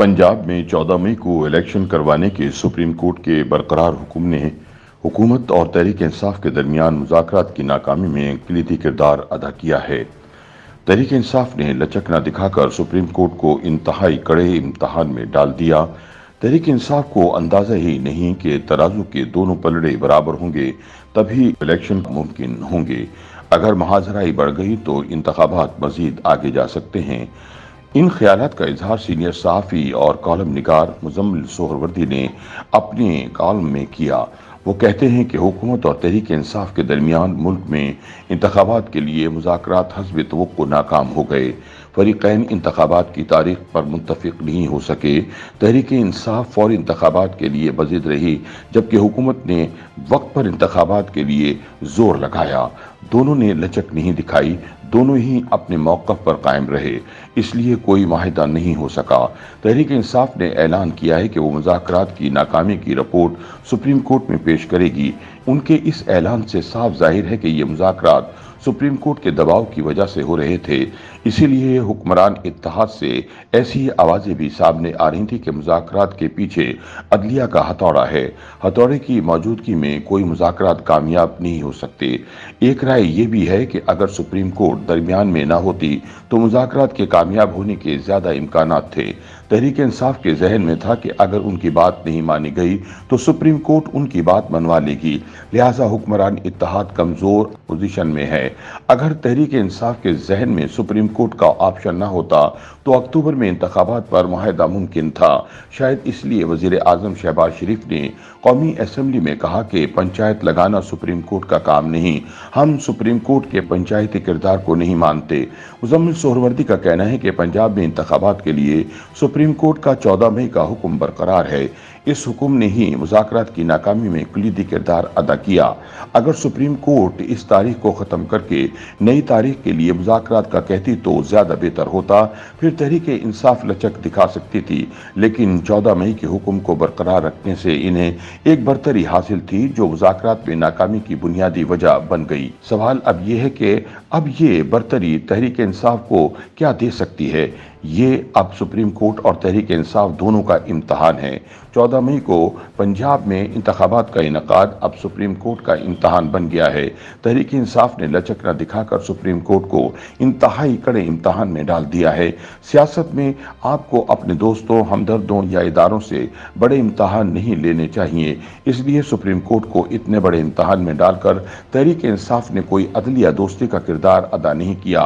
पंजाब में 14 मई को इलेक्शन करवाने के सुप्रीम कोर्ट के बरकरार हुक्म ने हुकूमत और तहरीक इंसाफ के दरमियान मुज़ाकरात की नाकामी में कलीदी किरदार अदा किया है। तहरीक इंसाफ ने लचक न दिखाकर सुप्रीम कोर्ट को इंतहाई कड़े इम्तहान में डाल दिया। तहरीक इंसाफ को अंदाजा ही नहीं कि तराजू के दोनों पलड़े बराबर होंगे तभी इलेक्शन मुमकिन होंगे। अगर महाजराई बढ़ गई तो इंतखाबात मजीद आगे जा सकते हैं। इन ख्यालात का इजहार सीनियर सहाफ़ी और कॉलम निगार मुजम्मिल सोहरवर्दी ने अपने कॉलम में किया। वो कहते हैं कि हुकूमत और तहरीक इंसाफ के दरमियान मुल्क में इंतखाबात के लिए मुज़ाकरात हस्ब तवक्को नाकाम हो गए। फरीक़ैन इंतखाबात की तारीख पर मुत्तफ़िक़ नहीं हो सके। तहरीक इंसाफ फौरी इंतखाबात के लिए बज़िद रही जबकि हुकूमत ने वक्त पर इंतखाबात के लिए जोर लगाया। दोनों ने लचक नहीं दिखाई, दोनों ही अपने मौक़िफ़ पर कायम रहे, इसलिए कोई माहिदा नहीं हो सका। तहरीक इंसाफ ने ऐलान किया है कि वो मुज़ाकरात की नाकामी की रिपोर्ट सुप्रीम कोर्ट में पेश करेगी। उनके इस ऐलान से साफ जाहिर है कि ये मुज़ाकरात सुप्रीम कोर्ट के दबाव की वजह से हो रहे थे। इसीलिए हुक्मरान इत्तेहाद से ऐसी आवाज़ें भी सामने आ रही थी कि मुज़ाकरात के पीछे अदलिया का हथौड़ा है। हथौड़े की मौजूदगी में कोई मुज़ाकरात कामयाब नहीं हो सकते। एक राय ये भी है कि अगर सुप्रीम कोर्ट दरमियान में ना होती तो मुज़ाकरात के कामयाब होने के ज़्यादा इम्कानात थे। तहरीक इंसाफ के जहन में था कि अगर उनकी बात नहीं मानी गई तो सुप्रीम कोर्ट उनकी बात मनवा लेगी, लिहाजा हुक्मरान इत्तेहाद कमज़ोर पोजीशन में है। अगर तहरीक इंसाफ के जहन में सुप्रीम कोर्ट का ऑप्शन न होता तो अक्टूबर में इंतखाबात पर मुआहदा मुमकिन था। शायद इसलिए वज़ीर आज़म शहबाज शरीफ ने कौमी असम्बली में कहा कि पंचायत लगाना सुप्रीम कोर्ट का काम नहीं, हम सुप्रीम कोर्ट के पंचायती किरदार को नहीं मानते। मुजम्मिल सोहरवर्दी का कहना है कि पंजाब में इंतखाबात के लिए सुप्रीम कोर्ट का 14 मई का हुक्म बरकरार है। इस हुक्म ने ही मुज़ाकरात की नाकामी में कलीदी किरदार अदा किया। अगर सुप्रीम कोर्ट इस तारीख को ख़त्म करके नई तारीख के लिए मुज़ाकरात का कहती तो ज़्यादा बेहतर होता, फिर तहरीक इंसाफ लचक दिखा सकती थी। लेकिन 14 मई के हुक्म को बरकरार रखने से इन्हें एक बरतरी हासिल थी जो मुज़ाकरात में नाकामी की बुनियादी वजह बन गई। सवाल अब यह है कि अब ये बरतरी तहरीक इंसाफ को क्या दे सकती है। ये अब सुप्रीम कोर्ट और तहरीक इंसाफ दोनों का इम्तहान है। 14 मई को पंजाब में इंतखाबात का इनकाद अब सुप्रीम कोर्ट का इम्तहान बन गया है। तहरीक इंसाफ ने लचक न दिखाकर सुप्रीम कोर्ट को इंतहाई कड़े इम्तहान में डाल दिया है। सियासत में आपको अपने दोस्तों, हमदर्दों या इदारों से बड़े इम्तहान नहीं लेने चाहिए, इसलिए सुप्रीम कोर्ट को इतने बड़े इम्तहान में डालकर तहरीक इंसाफ ने कोई अदलिया दोस्ती का किरदार अदा नहीं किया।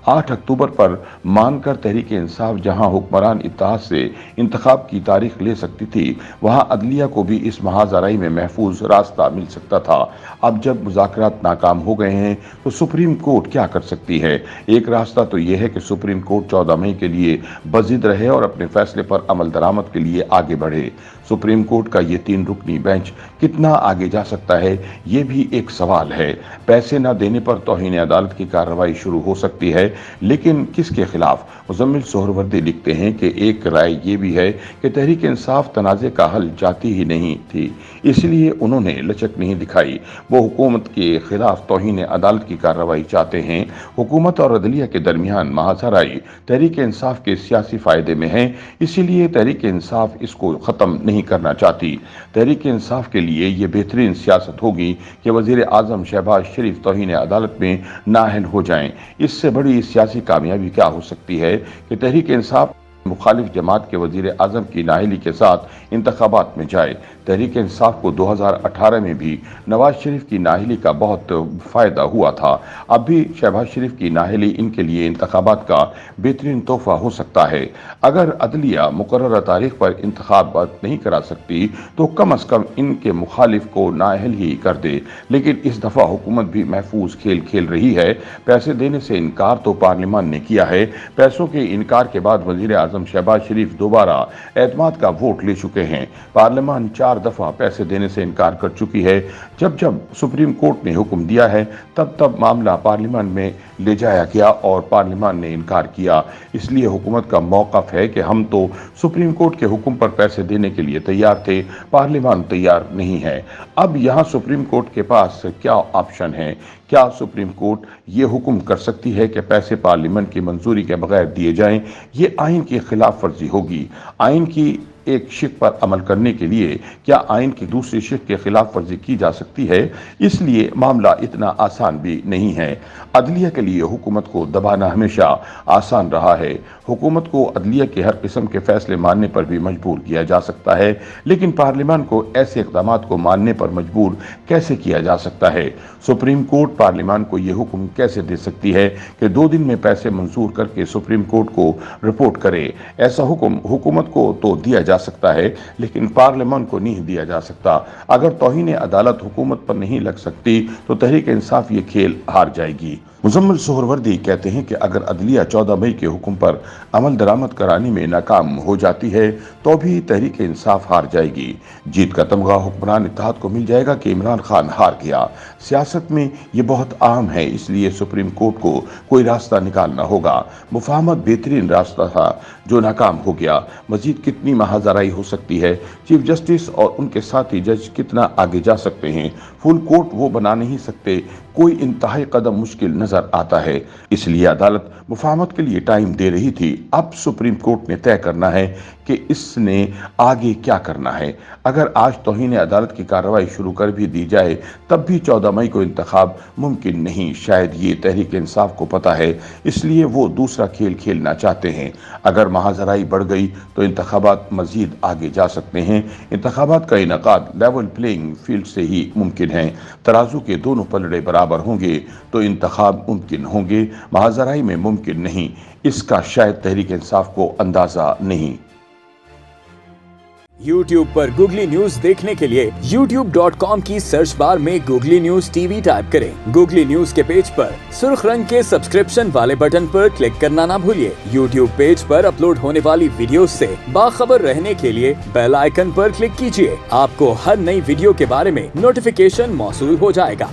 8 अक्टूबर पर मानकर तहरीक इंसाफ जहां हुक्मरान इत्तेहाद से इंतखाब की तारीख ले सकती थी, वहां अदलिया को भी इस महाजराई में महफूज रास्ता मिल सकता था। अब जब मुज़ाकरात नाकाम हो गए हैं तो सुप्रीम कोर्ट क्या कर सकती है। एक रास्ता तो यह है कि सुप्रीम कोर्ट 14 मई के लिए बज़िद रहे और अपने फैसले पर अमल दरामद के लिए आगे बढ़े। सुप्रीम कोर्ट का ये 3 रुकनी बेंच कितना आगे जा सकता है, ये भी एक सवाल है। पैसे न देने पर तौहीन अदालत की कार्रवाई शुरू हो सकती है, लेकिन किसके खिलाफ। मुजम्मिल सोहरवर्दी लिखते हैं कि एक राय ये भी है कि तहरीक इंसाफ तनाज़े का हल चाहती ही नहीं थी, इसलिए उन्होंने लचक नहीं दिखाई। वो हुकूमत के खिलाफ तौहीन अदालत की कार्रवाई चाहते हैं। हुकूमत और अदलिया के दरमियान महाजराई तहरीक इंसाफ के सियासी फायदे में है, इसीलिए तहरीक इंसाफ इसको ख़त्म नहीं करना चाहती। तहरीक इंसाफ के लिए ये बेहतरीन सियासत होगी कि वज़ीर आज़म शहबाज शरीफ तौहीन अदालत में नाअहल हो जाएं। इससे बड़ी सियासी कामयाबी क्या हो सकती है कि तहरीक इंसाफ मुखालिफ जमात के वज़ीर आज़म की नाअहली के साथ इंतखाबात में जाए। तहरीक इंसाफ को 2018 में भी नवाज शरीफ की नाअहली का बहुत फ़ायदा हुआ था। अब भी शहबाज शरीफ की नाअहली इनके लिए इंतखाबात का बेहतरीन तोहफ़ा हो सकता है। अगर अदलिया मुकर्रर तारीख पर इंतखाबात नहीं करा सकती तो कम अज़ कम इनके मुखालिफ को नाअहल ही कर दे। लेकिन इस दफ़ा हुकूमत भी महफूज खेल खेल रही है। पैसे देने से इनकार तो पार्लियामान ने किया है। पैसों के इनकार के बाद वज़ीर आज़म शहबाज शरीफ दोबारा एतमाद का वोट ले चुके हैं। पार्लियामान 4 दफा पैसे देने से इनकार कर चुकी है। जब जब सुप्रीम कोर्ट ने हुक्म दिया है तब तब मामला पार्लियामान में ले जाया गया और पार्लियामान ने इनकार किया। इसलिए हुकूमत का मौक़िफ़ है कि हम तो सुप्रीम कोर्ट के हुक्म पर पैसे देने के लिए तैयार थे, पार्लियामान तैयार नहीं है। अब यहाँ सुप्रीम कोर्ट के पास क्या ऑप्शन है। क्या सुप्रीम कोर्ट ये हुक्म कर सकती है कि पैसे पार्लियामेंट की मंजूरी के बगैर दिए जाएं? ये आइन की खिलाफ वर्जी होगी। आइन की एक शिक पर अमल करने के लिए क्या आइन की दूसरी शिक के खिलाफ वर्जी की जा सकती है? इसलिए मामला इतना आसान भी नहीं है। अदलिया के लिए हुकूमत को दबाना हमेशा आसान रहा है। हुकूमत को अदलिया के हर किस्म के फैसले मानने पर भी मजबूर किया जा सकता है, लेकिन पार्लियामान को ऐसे इक़दाम को मानने पर मजबूर कैसे किया जा सकता है? सुप्रीम कोर्ट पार्लियामान को यह हुक्म कैसे दे सकती है कि 2 दिन में पैसे मंजूर करके सुप्रीम कोर्ट को रिपोर्ट करे? ऐसा हुक्म हुकूमत को तो दिया जा सकता है, लेकिन पार्लियामान को नहीं दिया जा सकता। अगर तौहीन अदालत हुकूमत पर नहीं लग सकती तो तहरीक इंसाफ ये खेल हार जाएगी। मुजम्मिल सोहरवर्दी कहते हैं कि अगर अदलिया 14 मई के हुक्म पर अमल दरामद कराने में नाकाम हो जाती है तो भी तहरीक इंसाफ हार जाएगी। जीत का तमगा हुक्मरान इत्तेहाद को मिल जाएगा कि इमरान खान हार गया। सियासत में ये बहुत आम है, इसलिए सुप्रीम कोर्ट को कोई रास्ता निकालना होगा। मुफाहमत बेहतरीन रास्ता था जो नाकाम हो गया। मजीद कितनी महाजराई हो सकती है? चीफ जस्टिस और उनके साथी जज कितना आगे जा सकते हैं? फुल कोर्ट वो बना नहीं सकते। कोई इंतहाई कदम मुश्किल नजर आता है। इसलिए अदालत मुफाहमत के लिए टाइम दे रही थी। अब सुप्रीम कोर्ट ने तय करना है कि इसने आगे क्या करना है। अगर आज तौहीन अदालत की कार्रवाई शुरू कर भी दी जाए तब भी 14 मई को इंतखाब मुमकिन नहीं। शायद ये तहरीक इंसाफ को पता है, इसलिए वो दूसरा खेल खेलना चाहते हैं। अगर महाजराई बढ़ गई तो इंतखाबात मजीद आगे जा सकते हैं। इंतखाबात का इनेकाद लेवल प्लेइंग फील्ड से ही मुमकिन है। तराजू के दोनों पलड़े बराबर होंगे तो इंतखाब मुमकिन होंगे, महाजराई में मुमकिन नहीं। इसका शायद तहरीक इंसाफ को अंदाजा नहीं। YouTube पर गूगली न्यूज देखने के लिए youtube.com की सर्च बार में गूगली न्यूज टीवी टाइप करें। गूगली न्यूज के पेज पर सुर्ख रंग के सब्सक्रिप्शन वाले बटन पर क्लिक करना ना भूलिए। YouTube पेज पर अपलोड होने वाली वीडियोस से बाखबर रहने के लिए बेल आइकन पर क्लिक कीजिए। आपको हर नई वीडियो के बारे में नोटिफिकेशन मौसूल हो जाएगा।